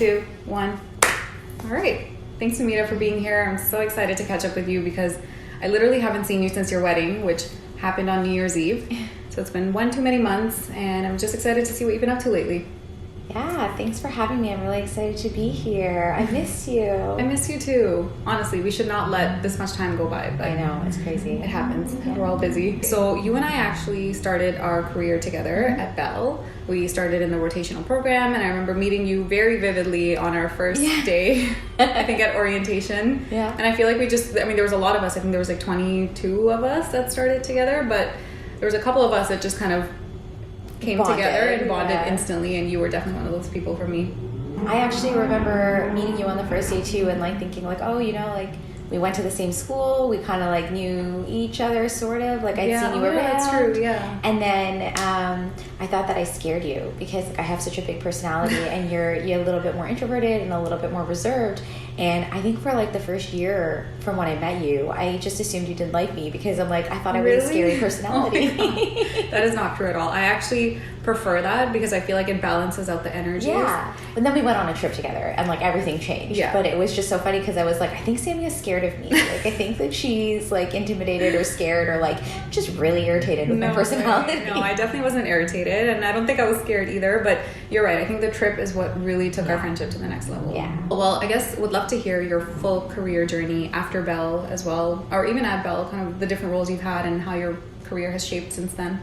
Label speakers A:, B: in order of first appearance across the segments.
A: 2, 1. All right. Thanks, Namita, for being here. I'm so excited to catch up with you because I literally haven't seen you since your wedding, which happened on New Year's Eve. So it's been one too many months, and I'm just excited to see what you've been up to lately.
B: Yeah, thanks for having me. I'm really excited to be here. I miss you.
A: I miss you too. Honestly, we should not let this much time go by. But
B: I know, it's crazy.
A: It happens. Yeah. We're all busy. So you and I actually started our career together at Bell. We started in the rotational program, and I remember meeting you very vividly on our first day, I think at orientation.
B: Yeah.
A: And I feel like there was a lot of us. I think there was like 22 of us that started together, but there was a couple of us that just kind of came together and bonded instantly, and you were definitely one of those people for me.
B: I actually remember meeting you on the first day too, and like thinking like, oh, you know, like we went to the same school, we kind of like knew each other sort of, like I'd seen you around.
A: That's true, yeah.
B: And then I thought that I scared you because like, I have such a big personality and you're a little bit more introverted and a little bit more reserved. And I think for like the first year from when I met you, I just assumed you didn't like me because I'm like, I thought I was a scary personality.
A: Oh that is not true at all. I actually prefer that because I feel like it balances out the energies.
B: Yeah. But then we went on a trip together and like everything changed. Yeah. But it was just so funny because I was like, I think Samia's scared of me. Like I think that she's like intimidated or scared or like just really irritated with my personality.
A: No, I definitely wasn't irritated, and I don't think I was scared either, but you're right. I think the trip is what really took our friendship to the next level.
B: Yeah.
A: Well, I guess would love to hear your full career journey after Bell as well, or even at Bell, kind of the different roles you've had and how your career has shaped since then.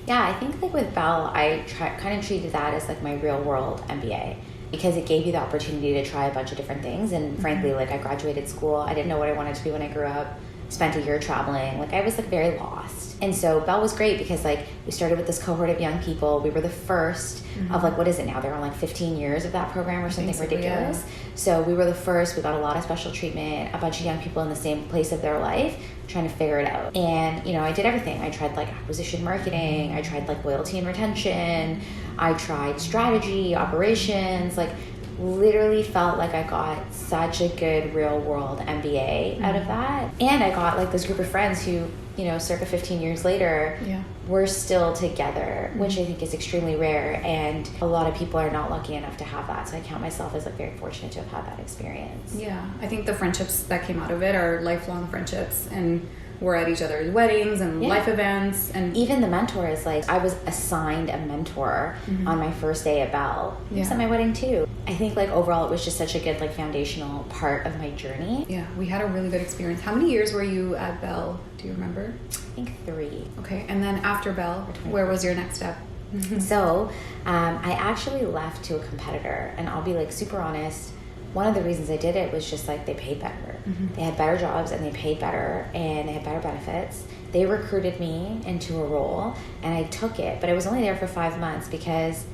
B: Yeah, I think like with Bell, I kind of treated that as like my real world MBA because it gave you the opportunity to try a bunch of different things. And frankly, like I graduated school, I didn't know what I wanted to be when I grew up, spent a year traveling, like I was like very lost. And so Bell was great because like we started with this cohort of young people. We were the first of like, what is it now? They're on like 15 years of that program or something ridiculous. Yeah. So we were the first. We got a lot of special treatment, a bunch of young people in the same place of their life trying to figure it out. And, you know, I did everything. I tried like acquisition marketing. I tried like loyalty and retention. I tried strategy, operations, like literally felt like I got such a good real world MBA out of that. And I got like this group of friends who, you know, circa 15 years later, we're still together, which I think is extremely rare. And a lot of people are not lucky enough to have that. So I count myself as like very fortunate to have had that experience.
A: Yeah, I think the friendships that came out of it are lifelong friendships, and we're at each other's weddings and life events. And
B: even the mentors, like I was assigned a mentor on my first day at Bell. He was at my wedding too. I think like overall it was just such a good like foundational part of my journey.
A: Yeah, we had a really good experience. How many years were you at Bell? Do you remember?
B: I think 3.
A: Okay, and then after Bell, where was your next step?
B: So I actually left to a competitor, and I'll be like super honest. One of the reasons I did it was just like they paid better. They had better jobs and they paid better and they had better benefits. They recruited me into a role and I took it, but I was only there for 5 months because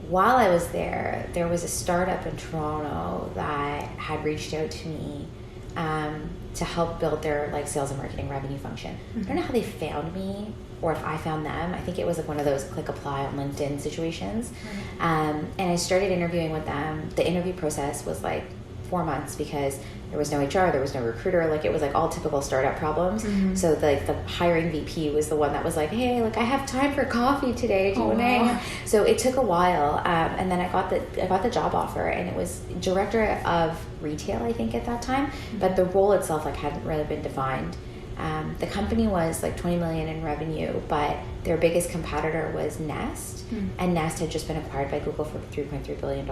B: while I was there, there was a startup in Toronto that had reached out to me to help build their like sales and marketing revenue function. I don't know how they found me or if I found them. I think it was like one of those click apply on LinkedIn situations. And I started interviewing with them. The interview process was like 4 months because there was no HR, there was no recruiter, like it was like all typical startup problems. So like the hiring VP was the one that was like, hey, like I have time for coffee today, do you want to hang out? So it took a while, and then I got the job offer, and it was director of retail, I think at that time, but the role itself like hadn't really been defined. The company was like 20 million in revenue, but their biggest competitor was Nest, and Nest had just been acquired by Google for $3.3 billion.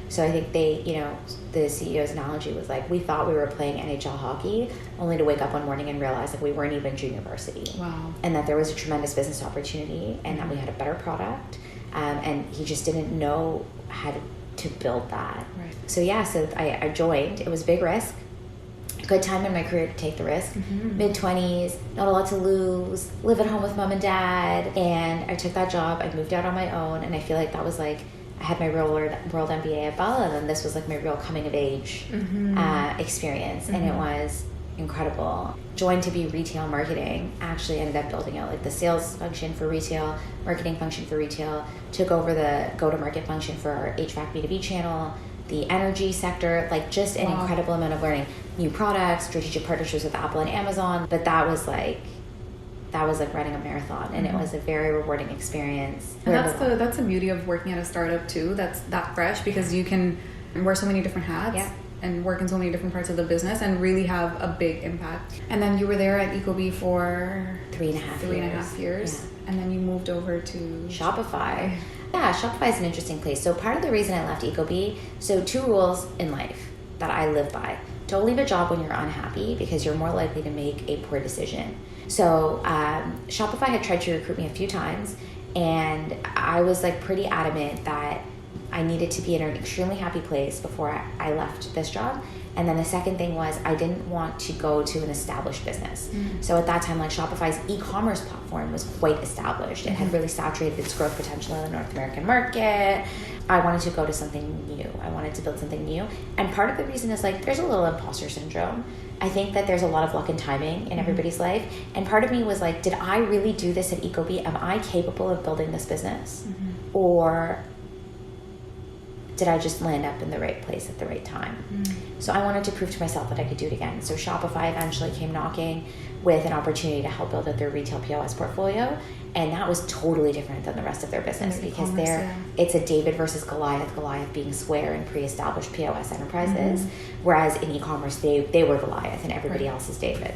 B: So I think they, you know, the CEO's analogy was like, we thought we were playing NHL hockey only to wake up one morning and realize like we weren't even junior varsity.
A: Wow. And
B: that there was a tremendous business opportunity and that we had a better product. And he just didn't know how to build that.
A: Right.
B: So yeah, so I joined. It was a big risk. Good time in my career to take the risk. Mid-20s, not a lot to lose, live at home with mom and dad, and I took that job. I moved out on my own, and I feel like that was like, I had my real world MBA at Bell, and then this was like my real coming of age experience, and it was incredible. Joined to be retail marketing, actually ended up building out like the sales function for retail, marketing function for retail, took over the go-to-market function for our HVAC B2B channel, the energy sector, like just an incredible amount of learning. New products, strategic partnerships with Apple and Amazon. But that was like that was like running a marathon, and it was a very rewarding experience.
A: And that's the beauty of working at a startup too. That's that fresh, because you can wear so many different hats.
B: Yeah.
A: And work in so many different parts of the business and really have a big impact. And then you were there at Ecobee for 3.5 years.
B: Yeah.
A: And then you moved over to
B: Shopify. Yeah, Shopify is an interesting place. So part of the reason I left Ecobee, so 2 rules in life that I live by. Don't leave a job when you're unhappy, because you're more likely to make a poor decision. So Shopify had tried to recruit me a few times, and I was like pretty adamant that I needed to be in an extremely happy place before I left this job. And then the second thing was I didn't want to go to an established business. So at that time, like Shopify's e-commerce platform was quite established. It had really saturated its growth potential in the North American market. I wanted to go to something new. I wanted to build something new. And part of the reason is like there's a little imposter syndrome. I think that there's a lot of luck and timing in everybody's life. And part of me was like, did I really do this at Ecobee? Am I capable of building this business? Or did I just land up in the right place at the right time? So I wanted to prove to myself that I could do it again. So Shopify eventually came knocking with an opportunity to help build out their retail POS portfolio. And that was totally different than the rest of their business, because it's a David versus Goliath being Square and pre-established POS enterprises. Whereas in e-commerce, they were Goliath and everybody else is David.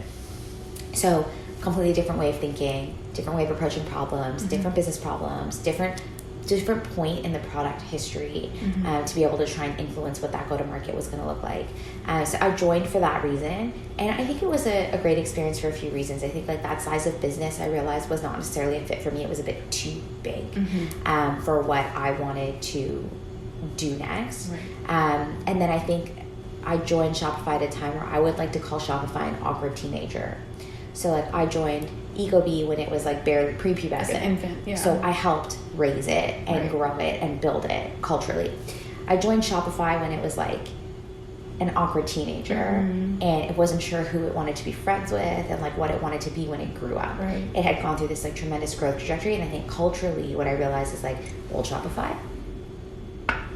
B: So completely different way of thinking, different way of approaching problems, different business problems, different point in the product history to be able to try and influence what that go-to-market was going to look like. So I joined for that reason, and I think it was a great experience for a few reasons. I think like that size of business I realized was not necessarily a fit for me. It was a bit too big for what I wanted to do next. And then I think I joined Shopify at a time where I would like to call Shopify an awkward teenager. So like I joined Ecobee when it was like barely prepubescent.
A: Like an infant, yeah.
B: So I helped raise it and grow it and build it culturally. I joined Shopify when it was like an awkward teenager and it wasn't sure who it wanted to be friends with and like what it wanted to be when it grew up. It had gone through this like tremendous growth trajectory, and I think culturally what I realized is like old Shopify,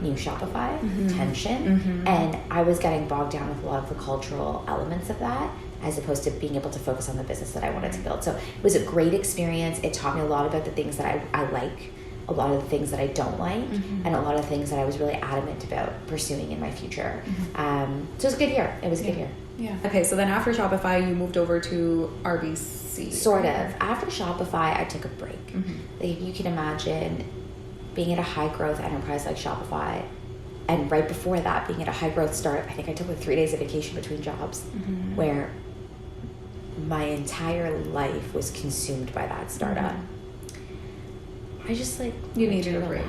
B: new Shopify, tension, and I was getting bogged down with a lot of the cultural elements of that, as opposed to being able to focus on the business that I wanted to build. So it was a great experience. It taught me a lot about the things that I like, a lot of the things that I don't like, and a lot of things that I was really adamant about pursuing in my future. So it was a good year. It was a good year.
A: Yeah. Okay, so then after Shopify, you moved over to RBC.
B: Sort of. After Shopify, I took a break. Like, you can imagine being at a high growth enterprise like Shopify, and right before that, being at a high growth startup. I think I took like 3 days of vacation between jobs, where my entire life was consumed by that startup. I just like
A: you needed a break.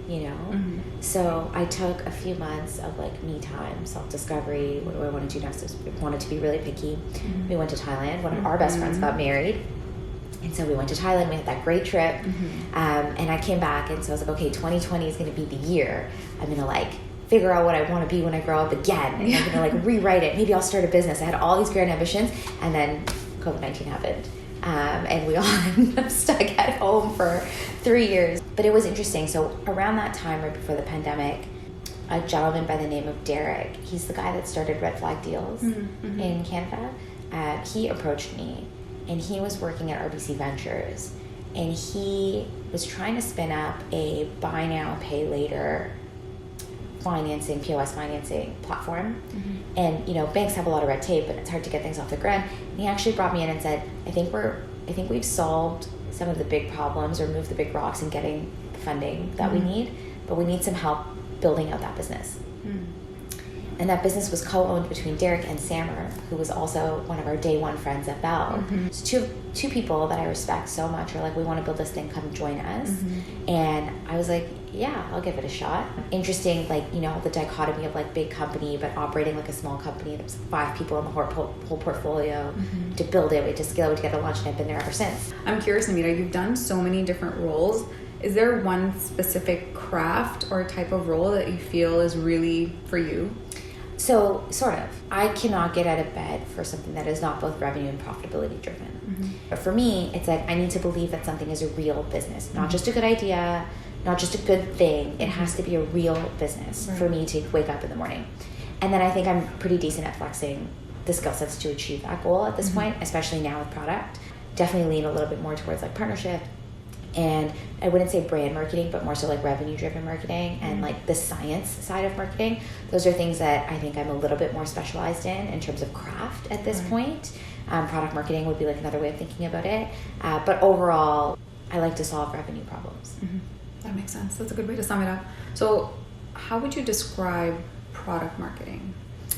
B: You know. So I took a few months of like me time, self-discovery. What do I want to do next? I wanted to be really picky. We went to Thailand. One of our best friends got married, and so we went to Thailand. We had that great trip, and I came back, and so I was like, okay, 2020 is going to be the year I'm going to like figure out what I want to be when I grow up again, and I'm going to like rewrite it. Maybe I'll start a business. I had all these grand ambitions, and then COVID-19 happened. And we all ended up stuck at home for 3 years. But it was interesting. So around that time, right before the pandemic, a gentleman by the name of Derek, he's the guy that started Red Flag Deals in Canada. He approached me, and he was working at RBC Ventures, and he was trying to spin up a buy now, pay later financing, POS financing platform. And, you know, banks have a lot of red tape, but it's hard to get things off the ground. And he actually brought me in and said, I think we've solved some of the big problems or moved the big rocks in getting the funding that we need, but we need some help building out that business. And that business was co-owned between Derek and Sammer, who was also one of our day one friends at Bell. So two people that I respect so much are like, we want to build this thing, come join us. And I was like, yeah, I'll give it a shot. Interesting, like, you know, the dichotomy of like big company, but operating like a small company. There was 5 people in the whole portfolio to build it. We had to scale it, we had to launch it. I've been there ever since.
A: I'm curious, Namita, you've done so many different roles. Is there one specific craft or type of role that you feel is really for you?
B: So, sort of. I cannot get out of bed for something that is not both revenue and profitability driven. But for me, it's like I need to believe that something is a real business, not just a good idea, not just a good thing. It has to be a real business for me to wake up in the morning. And then I think I'm pretty decent at flexing the skill sets to achieve that goal at this point, especially now with product. definitely lean a little bit more towards like partnership, and I wouldn't say brand marketing, but more so like revenue driven marketing and like the science side of marketing. Those are things that I think I'm a little bit more specialized in terms of craft at this point. Product marketing would be like another way of thinking about it. But overall, I like to solve revenue problems.
A: That makes sense. That's a good way to sum it up. So how would you describe product marketing?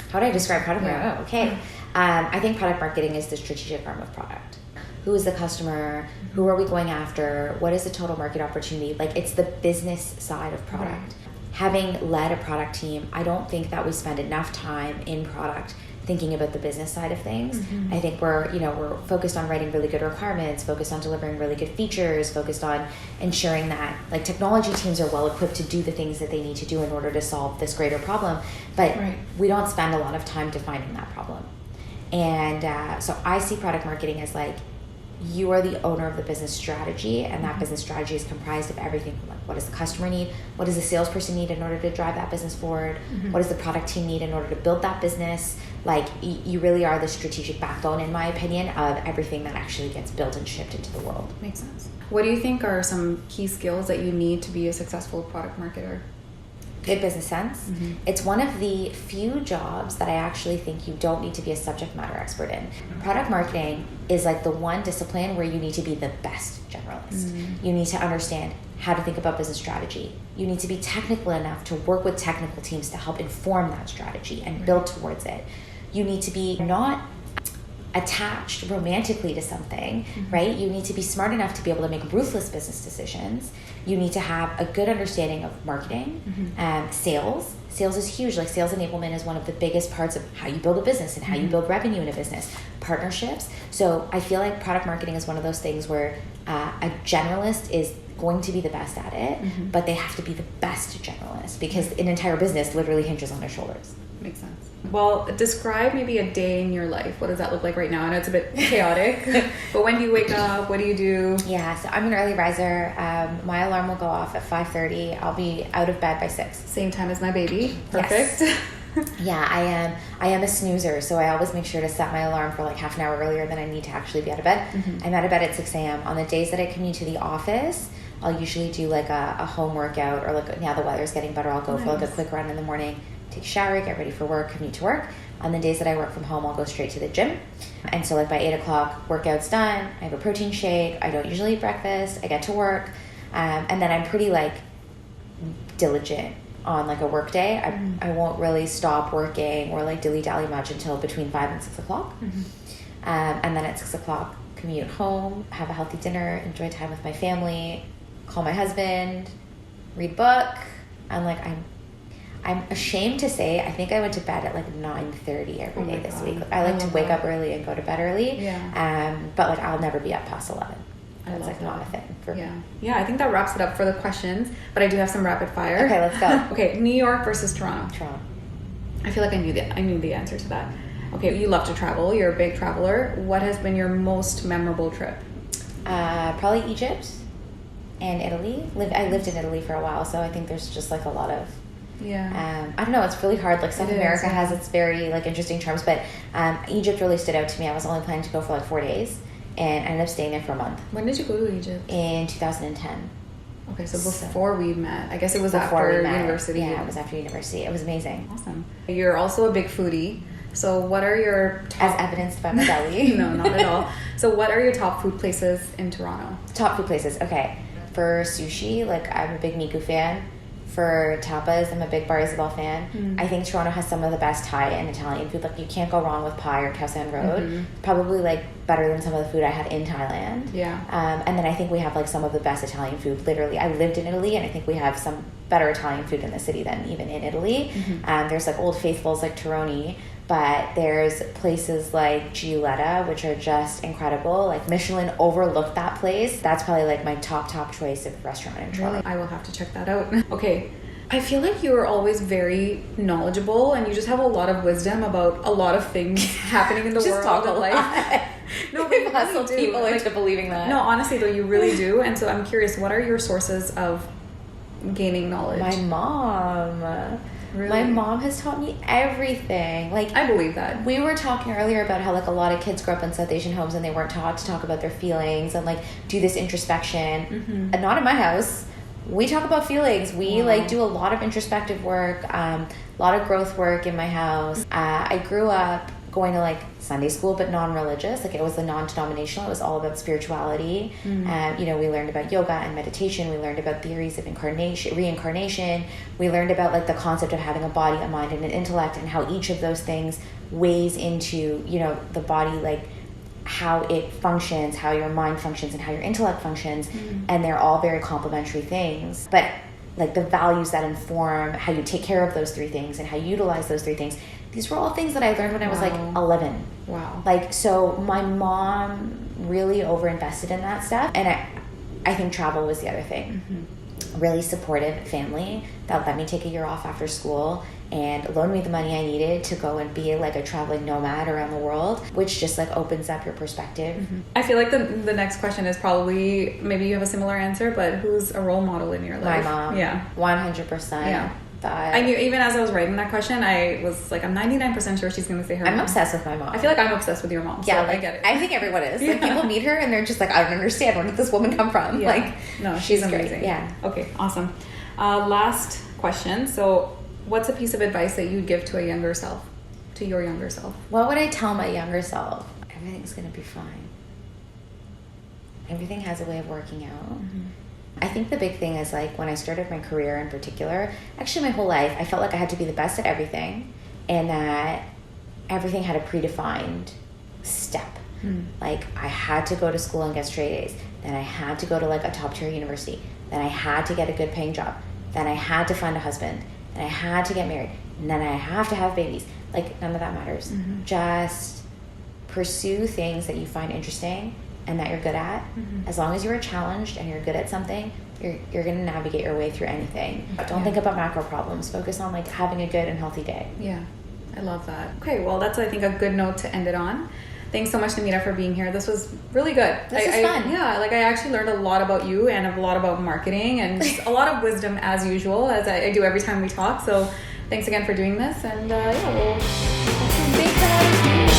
B: How would I describe product marketing? Oh, okay. I think product marketing is the strategic arm of product. Who is the customer? Who are we going after? What is the total market opportunity? Like, it's the business side of product. Having led a product team, I don't think that we spend enough time in product thinking about the business side of things. I think we're focused on writing really good requirements, focused on delivering really good features, focused on ensuring that like technology teams are well equipped to do the things that they need to do in order to solve this greater problem. But we don't spend a lot of time defining that problem. And so I see product marketing as like, you are the owner of the business strategy, and that business strategy is comprised of everything from like, what does the customer need? What does the salesperson need in order to drive that business forward? What does the product team need in order to build that business? Like, you really are the strategic backbone, in my opinion, of everything that actually gets built and shipped into the world.
A: Makes sense. What do you think are some key skills that you need to be a successful product marketer?
B: Good business sense. It's one of the few jobs that I actually think you don't need to be a subject matter expert in. Product marketing is like the one discipline where you need to be the best generalist. You need to understand how to think about business strategy. You need to be technical enough to work with technical teams to help inform that strategy and build towards it. You need to be not attached romantically to something, right? You need to be smart enough to be able to make ruthless business decisions. You need to have a good understanding of marketing, sales. Sales is huge. Like, sales enablement is one of the biggest parts of how you build a business and how you build revenue in a business. Partnerships. So I feel like product marketing is one of those things where a generalist is going to be the best at it, but they have to be the best generalist because an entire business literally hinges on their shoulders.
A: Makes sense. Well, describe maybe a day in your life. What does that look like right now? I know it's a bit chaotic, but when do you wake up? What do you do?
B: Yeah, so I'm an early riser. My alarm will go off at 5:30. I'll be out of bed by 6.
A: Same time as my baby. Perfect.
B: Yes. Yeah, I am a snoozer, so I always make sure to set my alarm for like half an hour earlier than I need to actually be out of bed. I'm out of bed at 6 a.m. On the days that I commute to the office, I'll usually do like a home workout, or like, now the weather's getting better, I'll go for like a quick run in the morning, take a shower, get ready for work, commute to work. On the days that I work from home, I'll go straight to the gym. And so like by 8 o'clock, workout's done. I have a protein shake. I don't usually eat breakfast. I get to work. And then I'm pretty like diligent on like a work day. I won't really stop working or like dilly-dally much until between 5 and 6 o'clock. And then at 6 o'clock, commute home, have a healthy dinner, enjoy time with my family, call my husband, read a book. I'm ashamed to say, I think I went to bed at like 9:30 every day this week. I like to wake up early and go to bed early. But like, I'll never be up past 11. That's like not a thing for me.
A: Yeah, I think that wraps it up for the questions, but I do have some rapid fire.
B: Okay, let's go.
A: Okay, New York versus Toronto.
B: Toronto.
A: I feel like I knew the answer to that. Okay, you love to travel. You're a big traveler. What has been your most memorable trip?
B: Probably Egypt and Italy. I lived in Italy for a while, so I think there's just like a lot of I don't know, it's really hard. Like, South America has its very like interesting charms, but Egypt really stood out to me. I was only planning to go for like 4 days, and I ended up staying there for a month.
A: When did you go to Egypt?
B: In 2010.
A: Okay, so before we met. I guess it was after university.
B: Yeah, it was after university. It was amazing.
A: Awesome. You're also a big foodie. So what are your top...
B: As evidenced by my belly.
A: No, not at all. So what are your top food places in Toronto?
B: Top food places. Okay. For sushi, like, I'm a big Miku fan. For tapas, I'm a big Bar Isabel fan. I think Toronto has some of the best Thai and Italian food. Like, you can't go wrong with Pai or Khao San Road. Probably like better than some of the food I had in Thailand. And then I think we have like some of the best Italian food. Literally, I lived in Italy, and I think we have some better Italian food in the city than even in Italy. There's like Old Faithfuls like Tironi, but there's places like Giulietta, which are just incredible. Like, Michelin overlooked that place. That's probably like my top choice of restaurant in Toronto.
A: Really? I will have to check that out. Okay. I feel like you are always very knowledgeable, and you just have a lot of wisdom about a lot of things happening in the world.
B: Talk a
A: of
B: life.
A: No, but you
B: Hustle
A: really do.
B: people into believing that.
A: No, honestly though, you really do. And so I'm curious, what are your sources of gaining knowledge?
B: My mom.
A: Really?
B: My mom has taught me everything. Like,
A: I believe that.
B: we were talking earlier about how, like, a lot of kids grow up in South Asian homes and they weren't taught to talk about their feelings and, like, do this introspection. And not in my house. We talk about feelings. We, like, do a lot of introspective work, a lot of growth work in my house. I grew up going to, like, Sunday school, but non-religious. Like, it was a non-denominational. It was all about spirituality. You know, we learned about yoga and meditation. We learned about theories of reincarnation. We learned about, like, the concept of having a body, a mind, and an intellect, and how each of those things weighs into, you know, the body, like, how it functions, how your mind functions, and how your intellect functions. And they're all very complementary things. But, like, the values that inform how you take care of those three things and how you utilize those three things, these were all things that I learned when I was, like, 11.
A: Wow.
B: Like, so my mom really overinvested in that stuff. And I think travel was the other thing. Really supportive family that let me take a year off after school and loaned me the money I needed to go and be, like, a traveling nomad around the world, which just, like, opens up your perspective.
A: I feel like the next question is probably, maybe you have a similar answer, but who's a role model in your life?
B: My mom.
A: Yeah.
B: 100%.
A: Yeah. I knew, even as I was writing that question, I was like, I'm 99% sure she's going to say her
B: I'm
A: mom.
B: obsessed with my mom.
A: I feel like I'm obsessed with your mom.
B: Yeah,
A: So
B: like,
A: I get it.
B: I think everyone is. Like, people meet her and they're just like, I don't understand. Where did this woman come from?
A: Yeah.
B: Like,
A: no, she's
B: great.
A: amazing.
B: Yeah.
A: Okay, awesome. Last question. So, what's a piece of advice that you'd give to a younger self, to your younger self?
B: What would I tell my younger self? Everything's going to be fine. Everything has a way of working out. I think the big thing is, like, when I started my career in particular, actually my whole life, I felt like I had to be the best at everything and that everything had a predefined step. Like, I had to go to school and get straight A's. Then I had to go to, like, a top tier university. Then I had to get a good paying job. Then I had to find a husband. Then I had to get married. And then I have to have babies. Like, none of that matters. Just pursue things that you find interesting and that you're good at. As long as you are challenged and you're good at something, you're going to navigate your way through anything. Don't think about macro problems. Focus on, like, having a good and healthy day.
A: Yeah, I love that. Okay, well, that's, I think, a good note to end it on. Thanks so much, Namita, for being here. This was really good.
B: This is fun.
A: Yeah, like, I actually learned a lot about you and a lot about marketing and just a lot of wisdom as usual, as I do every time we talk. So thanks again for doing this. And yeah, we'll...
B: Thanks for having me.